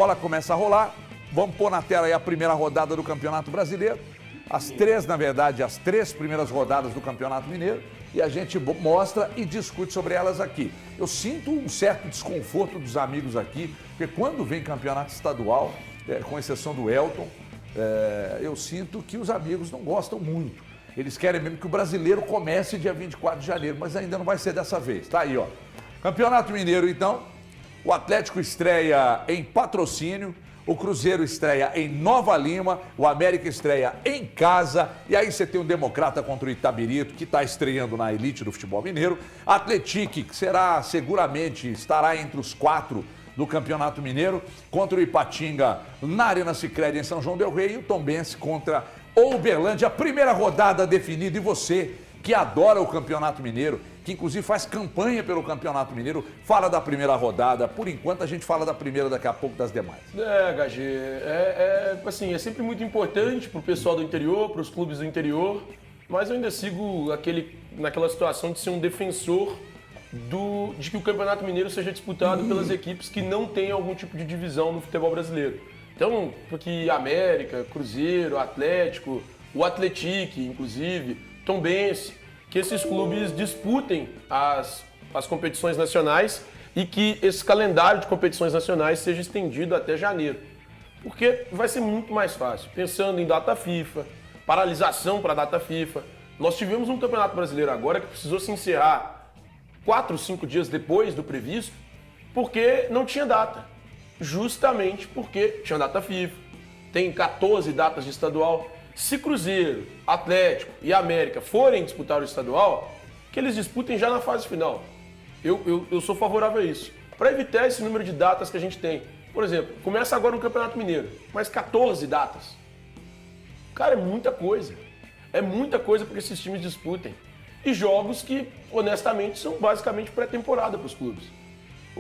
A bola começa a rolar, vamos pôr na tela aí a primeira rodada do Campeonato Brasileiro, as três primeiras rodadas do Campeonato Mineiro, e a gente mostra e discute sobre elas aqui. Eu sinto um certo desconforto dos amigos aqui, porque quando vem campeonato estadual, com exceção do Elton, eu sinto que os amigos não gostam muito. Eles querem mesmo que o brasileiro comece dia 24 de janeiro, mas ainda não vai ser dessa vez. Tá aí, ó. Campeonato Mineiro, então. O Atlético estreia em Patrocínio, o Cruzeiro estreia em Nova Lima, o América estreia em casa, e aí você tem o Democrata contra o Itabirito, que está estreando na elite do futebol mineiro, Atlético, que seguramente estará entre os 4 do Campeonato Mineiro, contra o Ipatinga na Arena Sicredi em São João del Rei, e o Tombense contra o Uberlândia, a primeira rodada definida, e você que adora o Campeonato Mineiro, que inclusive faz campanha pelo Campeonato Mineiro, fala da primeira rodada. Por enquanto a gente fala da primeira, daqui a pouco das demais. HG, assim, é sempre muito importante pro pessoal do interior, pros clubes do interior, mas eu ainda sigo naquela situação de ser um defensor de que o Campeonato Mineiro seja disputado pelas equipes que não têm algum tipo de divisão no futebol brasileiro. Então, porque América, Cruzeiro, Atlético, o Atlético, inclusive, Tombense, que esses clubes disputem as competições nacionais e que esse calendário de competições nacionais seja estendido até janeiro. Porque vai ser muito mais fácil. Pensando em data FIFA, paralisação para a data FIFA. Nós tivemos um Campeonato Brasileiro agora que precisou se encerrar 4, 5 dias depois do previsto, porque não tinha data. Justamente porque tinha data FIFA. Tem 14 datas de estadual. Se Cruzeiro, Atlético e América forem disputar o estadual, que eles disputem já na fase final. Eu sou favorável a isso. Para evitar esse número de datas que a gente tem. Por exemplo, começa agora o Campeonato Mineiro, mais 14 datas. Cara, é muita coisa. É muita coisa para que esses times disputem. E jogos que, honestamente, são basicamente pré-temporada para os clubes.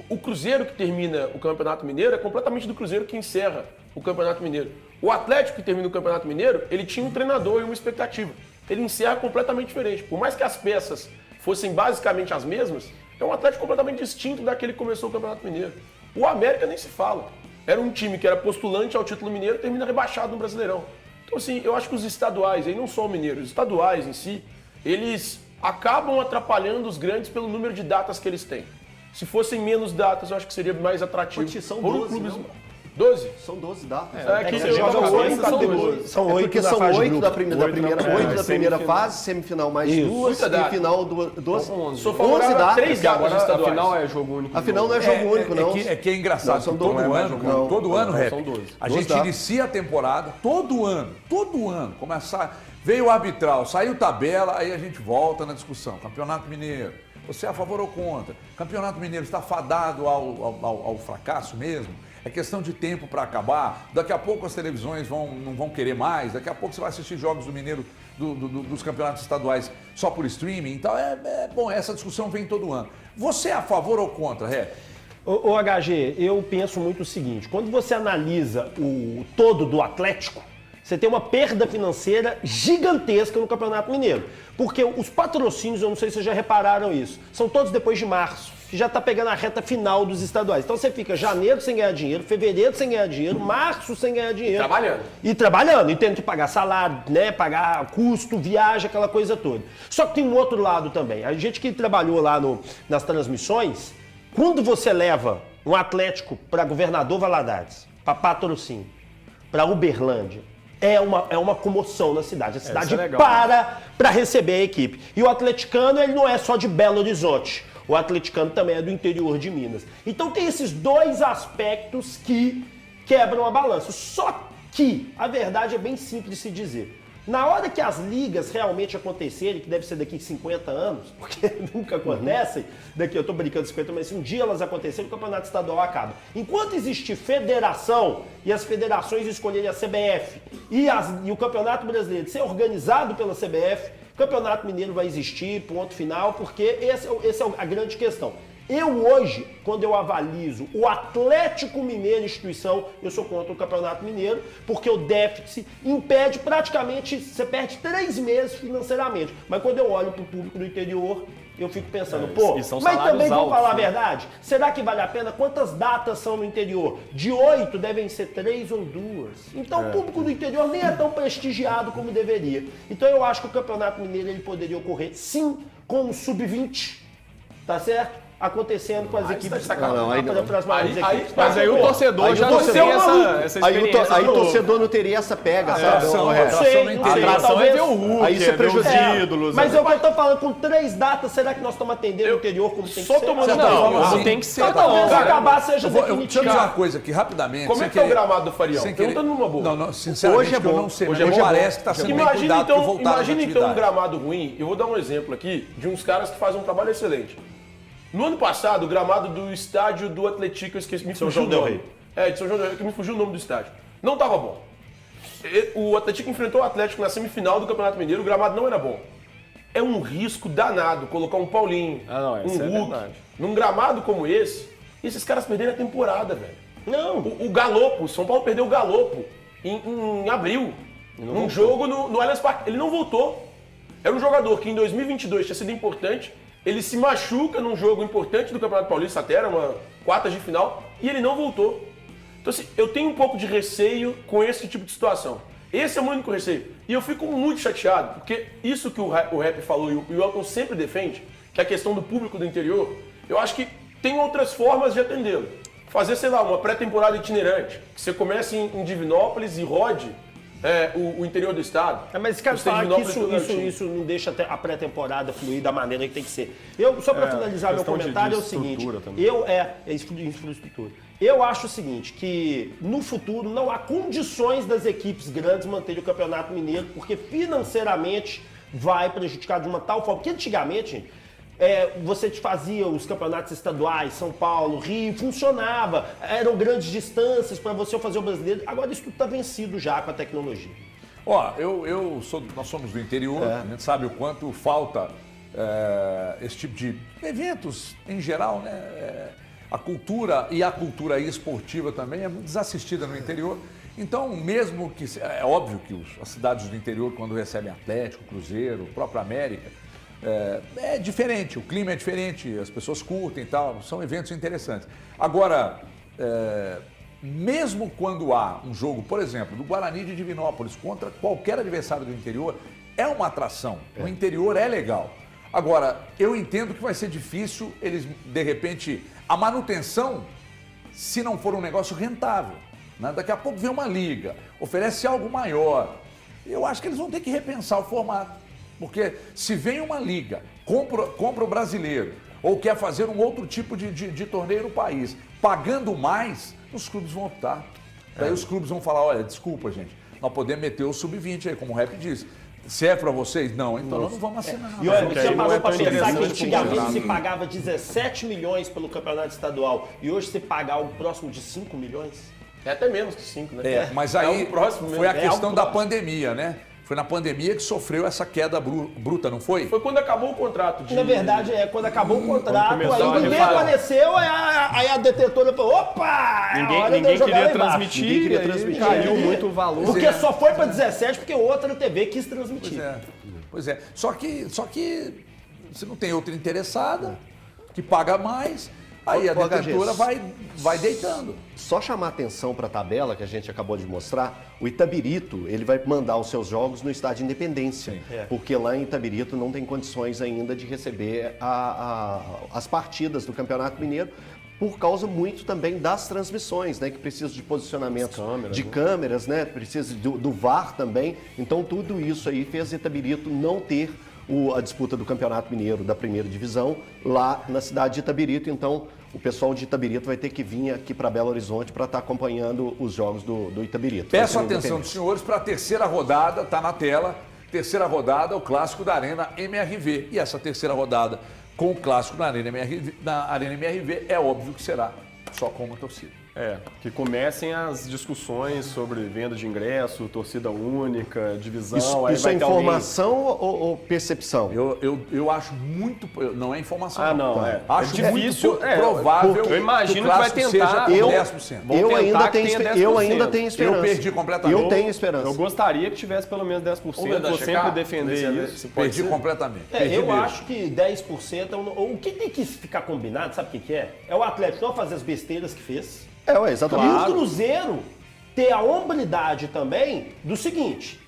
O Cruzeiro que termina o Campeonato Mineiro é completamente do Cruzeiro que encerra o Campeonato Mineiro. O Atlético que termina o Campeonato Mineiro, ele tinha um treinador e uma expectativa. Ele encerra completamente diferente. Por mais que as peças fossem basicamente as mesmas, é um Atlético completamente distinto daquele que começou o Campeonato Mineiro. O América nem se fala. Era um time que era postulante ao título mineiro e termina rebaixado no Brasileirão. Então, assim, eu acho que os estaduais, aí não só o mineiro, os estaduais em si, eles acabam atrapalhando os grandes pelo número de datas que eles têm. Se fossem menos datas, eu acho que seria mais atrativo. São 12, clubes... não? 12? São 12 datas. Você joga 8, são 12. São 8 da primeira fase, semifinal mais duas, semifinal 12. Sou favorável a 3 datas estaduais. A final é jogo único. A final não é jogo único, não. É que é engraçado, não, são todo ano, são 12. a gente inicia a temporada, todo ano, veio o arbitral, saiu tabela, aí a gente volta na discussão. Campeonato Mineiro, você é a favor ou contra? Campeonato Mineiro está fadado ao fracasso mesmo? É questão de tempo para acabar. Daqui a pouco as televisões não vão querer mais. Daqui a pouco você vai assistir jogos do Mineiro, dos campeonatos estaduais só por streaming. Então, bom, essa discussão vem todo ano. Você é a favor ou contra, Ré? Ô HG, eu penso muito o seguinte. Quando você analisa o todo do Atlético, você tem uma perda financeira gigantesca no Campeonato Mineiro. Porque os patrocínios, eu não sei se vocês já repararam isso, são todos depois de março, que já está pegando a reta final dos estaduais. Então você fica janeiro sem ganhar dinheiro, fevereiro sem ganhar dinheiro, março sem ganhar dinheiro. Trabalhando, e tendo que pagar salário, né, pagar custo, viagem, aquela coisa toda. Só que tem um outro lado também. A gente que trabalhou lá nas transmissões, quando você leva um Atlético para Governador Valadares, para Patrocínio, para Uberlândia, é uma comoção na cidade. A cidade para receber a equipe. E o atleticano, ele não é só de Belo Horizonte. O atleticano também é do interior de Minas. Então tem esses dois aspectos que quebram a balança. Só que a verdade é bem simples de se dizer. Na hora que as ligas realmente acontecerem, que deve ser daqui a 50 anos, porque nunca acontecem, eu tô brincando 50, mas se um dia elas acontecerem, o campeonato estadual acaba. Enquanto existir federação e as federações escolherem a CBF e o Campeonato Brasileiro ser organizado pela CBF, o Campeonato Mineiro vai existir, ponto final, porque essa é a grande questão. Eu hoje, quando eu avalizo o Atlético Mineiro instituição, eu sou contra o Campeonato Mineiro, porque o déficit impede praticamente, você perde 3 meses financeiramente. Mas quando eu olho para o público do interior, eu fico pensando, pô, e são mas salários também vamos altos, falar a né? verdade? Será que vale a pena? Quantas datas são no interior? De 8 devem ser 3 ou 2. Então o público do interior nem é tão prestigiado como deveria. Então eu acho que o Campeonato Mineiro ele poderia ocorrer sim com o Sub-20, tá certo? Acontecendo com as equipes. Não, aí não. para as maiores equipes. Mas aí o torcedor Aí já o não torcedor tem é essa Aí experiência. o torcedor não teria essa pega, sabe? atração, Não, a atração não A interessa. atração talvez- é ver o Hulk, Aí você é ver os prejudica. ídolos. Mas né? é o que eu tô falando, com 3 datas, será que nós estamos atendendo o interior como tem que só ser? tomando- Não, Assim, não tem que ser. Então, talvez não. acabar seja Eu vou te definitivo. dizer uma coisa aqui, rapidamente. Como é sem que é o querer- gramado do Farião? sem querer- Perguntando numa boa. Não, sinceramente, Hoje é que eu bom. não sei. Hoje Mas é bom. parece que está sendo bem Imagina cuidado então, que voltaram imagina à então um atividade. gramado ruim. Eu vou dar um exemplo aqui de uns caras que fazem um trabalho excelente. No ano passado, o gramado do estádio do Atlético, eu esqueci, me fugiu João o del nome. Rey. De São João del Rey, que me fugiu o nome do estádio. Não estava bom. O Atlético enfrentou o Atlético na semifinal do Campeonato Mineiro, o gramado não era bom. É um risco danado colocar um Paulinho, não, isso um é Hulk, verdade. num gramado como esse, e esses caras perderem a temporada, velho. Não. O Galopo, o São Paulo perdeu o Galopo em abril, num jogo no Allianz Parque. Ele não voltou. Era um jogador que em 2022 tinha sido importante, ele se machuca num jogo importante do Campeonato Paulista, até era uma quarta de final, e ele não voltou. Então assim, eu tenho um pouco de receio com esse tipo de situação. Esse é o meu único receio. E eu fico muito chateado, porque isso que o Rap falou e o Elton sempre defende, que é a questão do público do interior, eu acho que tem outras formas de atendê-lo. Fazer, sei lá, uma pré-temporada itinerante, que você comece em Divinópolis e rode o interior do estado. Mas esse cara Você tem fala que Divinópolis e isso não deixa a pré-temporada fluir da maneira que tem que ser. Só para finalizar meu questão de comentário, é o seguinte. estrutura também. Infraestrutura. Eu acho o seguinte, que no futuro não há condições das equipes grandes manterem o Campeonato Mineiro, porque financeiramente vai prejudicar de uma tal forma. Porque antigamente, gente, você fazia os campeonatos estaduais, São Paulo, Rio, funcionava, eram grandes distâncias para você fazer o brasileiro. Agora isso tudo está vencido já com a tecnologia. Ó, nós somos do interior, a gente sabe o quanto falta esse tipo de eventos em geral, né? A cultura esportiva também é muito desassistida no interior. Então, mesmo que... É óbvio que as cidades do interior, quando recebem Atlético, Cruzeiro, própria América, é diferente, o clima é diferente, as pessoas curtem e tal, são eventos interessantes. Agora, mesmo quando há um jogo, por exemplo, do Guarani de Divinópolis contra qualquer adversário do interior, é uma atração. O interior é legal. Agora, eu entendo que vai ser difícil eles, de repente, a manutenção, se não for um negócio rentável. Né? Daqui a pouco vem uma liga, oferece algo maior. Eu acho que eles vão ter que repensar o formato. Porque se vem uma liga, compra o brasileiro, ou quer fazer um outro tipo de torneio no país, pagando mais, os clubes vão optar. Daí os clubes vão falar, olha, desculpa, gente, nós podemos meter o sub-20 aí, como o Rap disse. Se é pra vocês? Não, então nós não vamos assinar. E olha, você aí não parou é para tão pensar que interessante antigamente como se pagava 17 milhões pelo campeonato estadual e hoje você pagar algo próximo de 5 milhões? É até menos que 5, né? Mas aí algo próximo mesmo. foi a É questão algo da próximo. pandemia, né? Foi na pandemia que sofreu essa queda bruta, não foi? Foi quando acabou o contrato de... Na verdade, quando acabou o contrato, começou a aí ninguém reparar. apareceu, aí a detetora falou, opa! é hora de eu Ninguém jogar lá queria embaixo. transmitir, Ninguém queria aí transmitir. caiu muito o valor. Porque só foi para 17 porque outra TV quis transmitir. Pois é. Só que você não tem outra interessada que paga mais, aí a Ô, detentora HGs. vai deitando. Só chamar atenção para a tabela que a gente acabou de mostrar, o Itabirito ele vai mandar os seus jogos no estádio Independência, porque lá em Itabirito não tem condições ainda de receber as partidas do Campeonato Mineiro, por causa muito também das transmissões, né, que precisa de posicionamento de câmeras, né, precisa do VAR também. Então tudo isso aí fez Itabirito não ter a disputa do Campeonato Mineiro da primeira divisão lá na cidade de Itabirito. Então o pessoal de Itabirito vai ter que vir aqui para Belo Horizonte para estar acompanhando os jogos do Itabirito. Peço Vai a ser atenção independente. dos senhores para a terceira rodada, está na tela. Terceira rodada, o clássico da Arena MRV. E essa terceira rodada com o clássico na Arena MRV é óbvio que será só com uma torcida. Que comecem as discussões sobre venda de ingresso, torcida única, divisão. Isso é informação ou percepção? Eu acho muito. Não é informação. Não. Acho difícil. muito provável. Eu imagino que vai tentar. Eu 10%. Eu ainda tenho esperança. Eu perdi completamente. Eu tenho esperança. Eu gostaria que tivesse pelo menos 10%. Vou sempre defender isso. Perdi completamente. Eu acho que 10%. O que tem que ficar combinado, sabe o que é? É o Atlético não fazer as besteiras que fez. Exatamente. E o Cruzeiro ter a hombridade também do seguinte: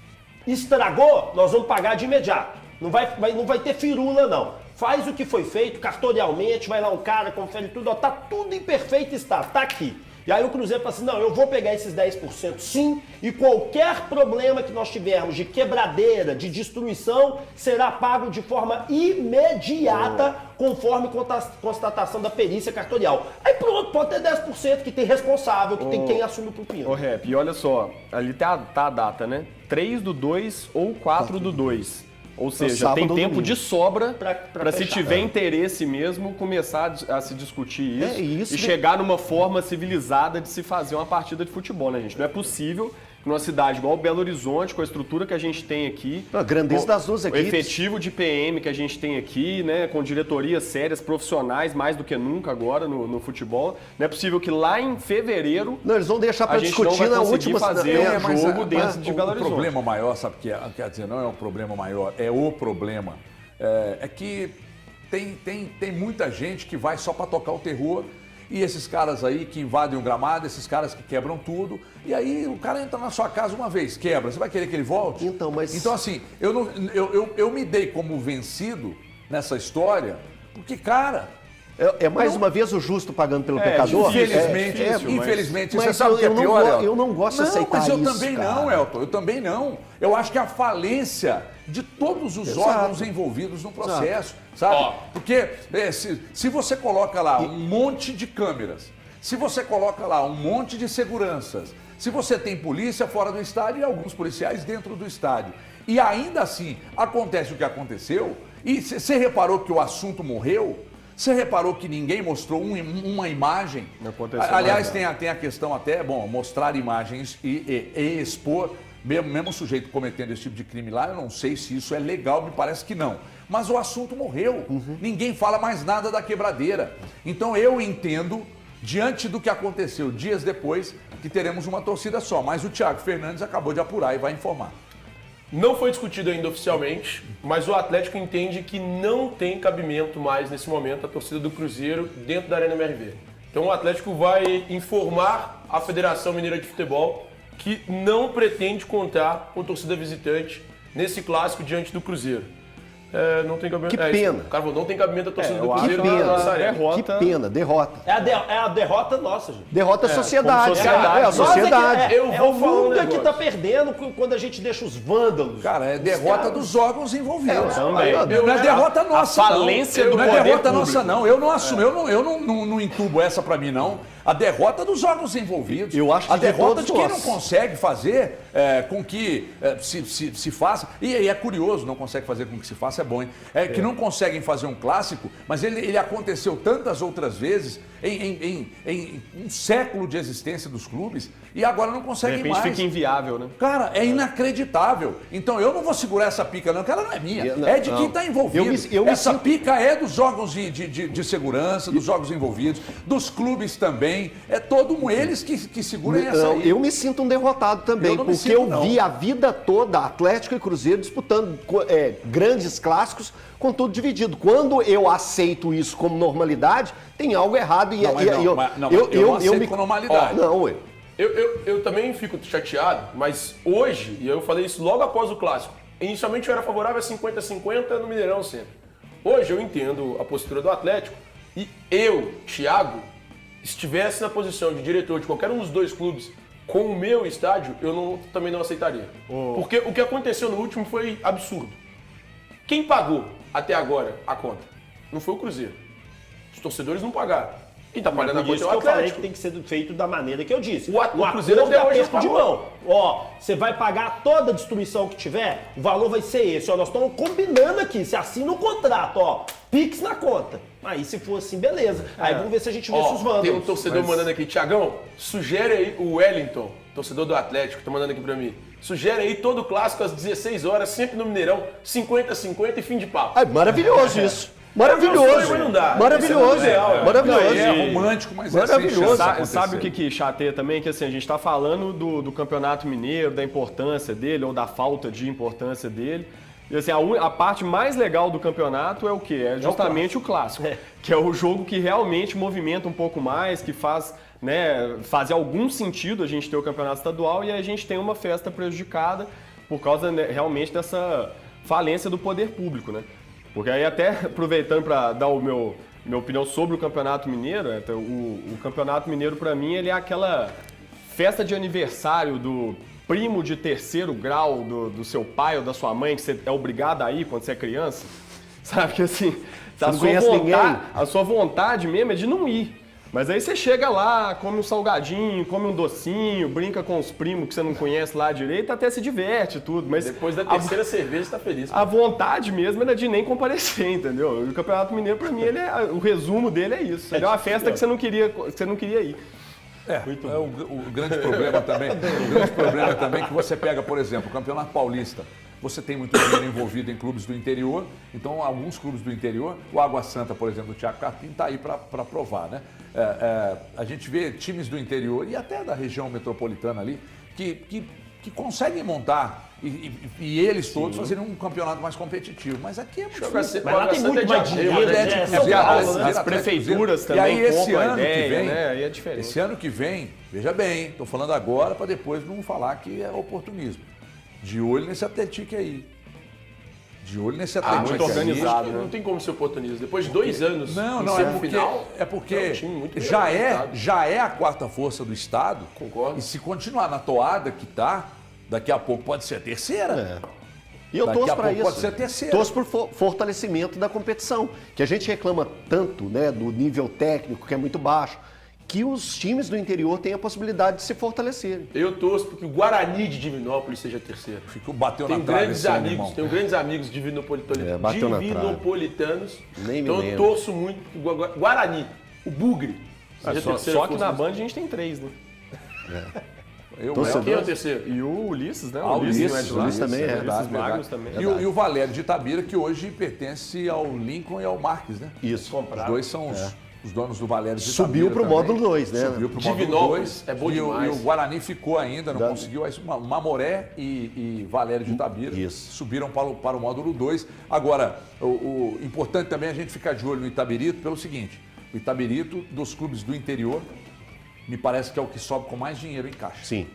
estragou, nós vamos pagar de imediato. Não vai ter firula, não. Faz o que foi feito, cartorialmente, vai lá um cara, confere tudo, ó, tá tudo em perfeito estado, tá aqui. E aí o Cruzeiro fala assim, não, eu vou pegar esses 10% sim, e qualquer problema que nós tivermos de quebradeira, de destruição, será pago de forma imediata, conforme constatação da perícia cartorial. Aí pronto, pode ter 10% que tem responsável, que tem quem assume o pepino. Rep, e olha só, ali tá a data, né? 3/2 ou 4/2. Ou seja, tem tempo de sobra para se tiver interesse mesmo, começar a se discutir isso, e chegar numa forma civilizada de se fazer uma partida de futebol, né, gente? Não é possível que numa cidade igual Belo Horizonte, com a estrutura que a gente tem aqui, a grandeza das duas equipes, o efetivo de PM que a gente tem aqui, né, com diretorias sérias, profissionais, mais do que nunca agora no futebol, não é possível que lá em fevereiro não, eles vão deixar para discutir na última fazer um jogo dentro de Belo Horizonte. O problema maior, sabe o que é? Quer dizer, não é um problema maior, é o problema. É que tem muita gente que vai só para tocar o terror. E esses caras aí que invadem o gramado, esses caras que quebram tudo, e aí o cara entra na sua casa uma vez, quebra, você vai querer que ele volte? Então assim, eu me dei como vencido nessa história, porque, cara... mais uma vez o justo pagando pelo pecador? Infelizmente, mas você sabe o que é pior, Elton? Eu não gosto de aceitar isso, mas eu também não, Elton, eu também não. Eu acho que a falência de todos os órgãos envolvidos no processo, sabe? Porque se você coloca lá um monte de câmeras, se você coloca lá um monte de seguranças, se você tem polícia fora do estádio e alguns policiais dentro do estádio, e ainda assim acontece o que aconteceu, e você reparou que o assunto morreu? Você reparou que ninguém mostrou uma imagem? Aliás, tem a questão até, mostrar imagens e expor, mesmo o sujeito cometendo esse tipo de crime lá, eu não sei se isso é legal, me parece que não. Mas o assunto morreu. Ninguém fala mais nada da quebradeira. Então eu entendo, diante do que aconteceu dias depois, que teremos uma torcida só. Mas o Thiago Fernandes acabou de apurar e vai informar. Não foi discutido ainda oficialmente, mas o Atlético entende que não tem cabimento mais nesse momento a torcida do Cruzeiro dentro da Arena MRV. Então o Atlético vai informar a Federação Mineira de Futebol que não pretende contar com torcida visitante nesse clássico diante do Cruzeiro. Não tem cabimento. Que pena. O cara falou, não tem cabimento a torcida do Cruzeiro na nossa arena. Que pena, derrota. É a derrota nossa, gente. Derrota a sociedade. A Sociedade. sociedade. O mundo é que tá perdendo quando a gente deixa os vândalos. Cara, é derrota dos órgãos envolvidos. Também. Não é derrota nossa, a falência do não é poder derrota público. nossa, não. Eu não assumo, eu não intubo essa pra mim, não. A derrota dos órgãos envolvidos. Eu acho que a derrota de quem nós. não consegue fazer com que se faça. E é curioso, não consegue fazer com que se faça, é bom, hein? Que não conseguem fazer um clássico, mas ele aconteceu tantas outras vezes em um século de existência dos clubes e agora não conseguem De repente mais. fica inviável, né? Cara, é inacreditável. Então eu não vou segurar essa pica, não, que ela não é minha. É de quem está envolvido. Essa pica é dos órgãos de segurança, dos órgãos envolvidos, dos clubes também. É todo eles que seguram essa aí. Eu me sinto um derrotado também, porque eu vi a vida toda Atlético e Cruzeiro disputando grandes clássicos com tudo dividido. Quando eu aceito isso como normalidade, tem algo errado. Eu não aceito com normalidade. Eu também fico chateado, mas hoje, e eu falei isso logo após o clássico, inicialmente eu era favorável a 50-50 no Mineirão sempre. Hoje eu entendo a postura do Atlético e eu, Thiago, estivesse na posição de diretor de qualquer um dos dois clubes com o meu estádio, eu também não aceitaria. Porque o que aconteceu no último foi absurdo. Quem pagou até agora a conta? Não foi o Cruzeiro. Os torcedores não pagaram. E tá pagando a conta isso o que eu falei Atlético. que tem que ser feito da maneira que eu disse. O Cruzeiro até hoje de mão. Você vai pagar toda a destruição que tiver, o valor vai ser esse. Nós estamos combinando aqui, você assina um contrato, Pix na conta. Aí se for assim, beleza. Aí vamos ver se a gente vê se os vândalos. Tem um torcedor mandando aqui, Tiagão, sugere aí o Wellington, torcedor do Atlético, tá mandando aqui pra mim. Sugere aí todo o clássico às 16 horas, sempre no Mineirão, 50-50 e fim de papo. Maravilhoso isso. Maravilhoso. Não dá. Maravilhoso. Maravilhoso. É romântico, mas Maravilhoso. é sem Sabe o que chateia também? Que assim, a gente está falando do Campeonato Mineiro, da importância dele ou da falta de importância dele. E assim, a parte mais legal do campeonato é o quê? É justamente o clássico. Que é o jogo que realmente movimenta um pouco mais, que faz, né, fazer algum sentido a gente ter o campeonato estadual e a gente tem uma festa prejudicada por causa, né, realmente dessa falência do poder público, né? Porque aí até aproveitando para dar minha opinião sobre o Campeonato Mineiro, o Campeonato Mineiro para mim ele é aquela festa de aniversário do primo de terceiro grau do seu pai ou da sua mãe que você é obrigado a ir quando você é criança, sabe que assim, a sua vontade mesmo é de não ir. Mas aí você chega lá, come um salgadinho, come um docinho, brinca com os primos que você não conhece lá direito, até se diverte e tudo. Mas depois da terceira cerveja, você tá feliz. A vontade mesmo era de nem comparecer, entendeu? O Campeonato Mineiro, pra mim, o resumo dele é isso. Ele é uma festa que você não queria ir. O grande problema também é que você pega, por exemplo, o Campeonato Paulista. Você tem muito dinheiro envolvido em clubes do interior, então alguns clubes do interior, o Água Santa, por exemplo, do Thiago Carpim, está aí para provar, né? A gente vê times do interior e até da região metropolitana ali que conseguem montar e eles todos fazerem um campeonato mais competitivo. Mas aqui é muito difícil. Mas lá tem muito mais dinheiro, As prefeituras também compram a ideia, né? Aí é diferente. Esse ano que vem, veja bem, estou falando agora para depois não falar que é oportunismo. De olho nesse Atlético aí. De olho nesse Atlético muito organizado, né? Não tem como ser oportunista. Depois de 2 anos não, é porque já é a quarta força do Estado. Concordo. E se continuar na toada que tá, daqui a pouco pode ser a terceira. E eu torço para isso. Pode ser a terceira. Torço por fortalecimento da competição. Que a gente reclama tanto, né, do nível técnico, que é muito baixo, que os times do interior têm a possibilidade de se fortalecerem. Eu torço porque o Guarani de Divinópolis seja terceiro. Bateu na trave esse ano, tenho grandes amigos divinopolitanos. Bateu na trave. Então eu torço muito que o Guarani, o Bugre, seja terceiro. Só que na Band a gente tem 3, né? Quem é o terceiro? E o Ulisses, né? O Ulisses também é. Verdade. Também. E o Valério de Itabira, que hoje pertence ao Lincoln e ao Marques, né? Isso. Os dois são os donos do Valério de Itabira. Subiu para o módulo 2, né? Subiu para o módulo 2. É bom demais. E o Guarani ficou ainda, não conseguiu. Mamoré e Valério de Itabira subiram para o módulo 2. Agora, o importante também é a gente ficar de olho no Itabirito pelo seguinte. O Itabirito, dos clubes do interior, me parece que é o que sobe com mais dinheiro em caixa. Sim.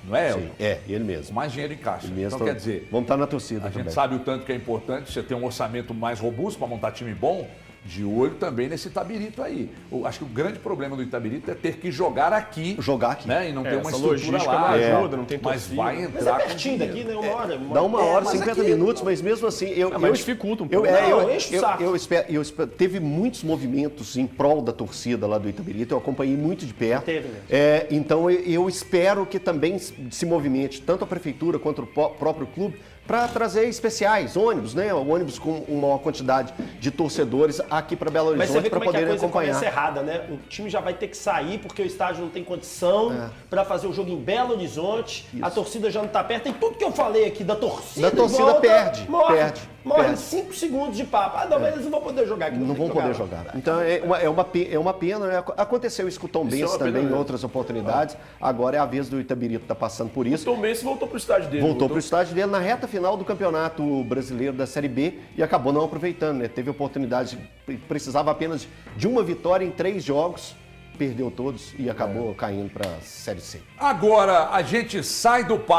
Não é? Sim. Ele mesmo. Mais dinheiro em caixa. Então, quer dizer, vamos estar na torcida a também. gente sabe o tanto que é importante você ter um orçamento mais robusto para montar time bom. De olho também nesse Itabirito aí. Acho que o grande problema do Itabirito é ter que jogar aqui. Né? E não ter uma estrutura lá. Não ajuda, não tem mas torcida. vai entrar. Mas é pertinho daqui, né? Uma hora. Dá uma hora, mas 50 aqui, minutos, mas mesmo assim... Mas dificulta um pouco. Teve muitos movimentos em prol da torcida lá do Itabirito, eu acompanhei muito de perto. Teve mesmo. Então eu espero que também se movimente tanto a prefeitura quanto o próprio clube para trazer especiais, ônibus, né? Ônibus com uma maior quantidade de torcedores aqui para Belo Horizonte para poderem acompanhar. Mas você vê como é que a coisa começa errada, né? O time já vai ter que sair porque o estádio não tem condição para fazer o jogo em Belo Horizonte. Isso. A torcida já não está perto. Tem tudo que eu falei aqui da torcida. Perde. Morre em 5 segundos de papo. Não, mas eles não vão poder jogar aqui. Não vão poder jogar. Então é uma pena. Né? Aconteceu isso com o Tombense também em outras oportunidades. Agora é a vez do Itabirito estar passando por isso. O Tombense voltou para o estádio dele. Voltou para o estádio dele na reta final do Campeonato Brasileiro da Série B e acabou não aproveitando. Né? Teve oportunidade, precisava apenas de uma vitória em 3 jogos. Perdeu todos e acabou caindo para a Série C. Agora a gente sai do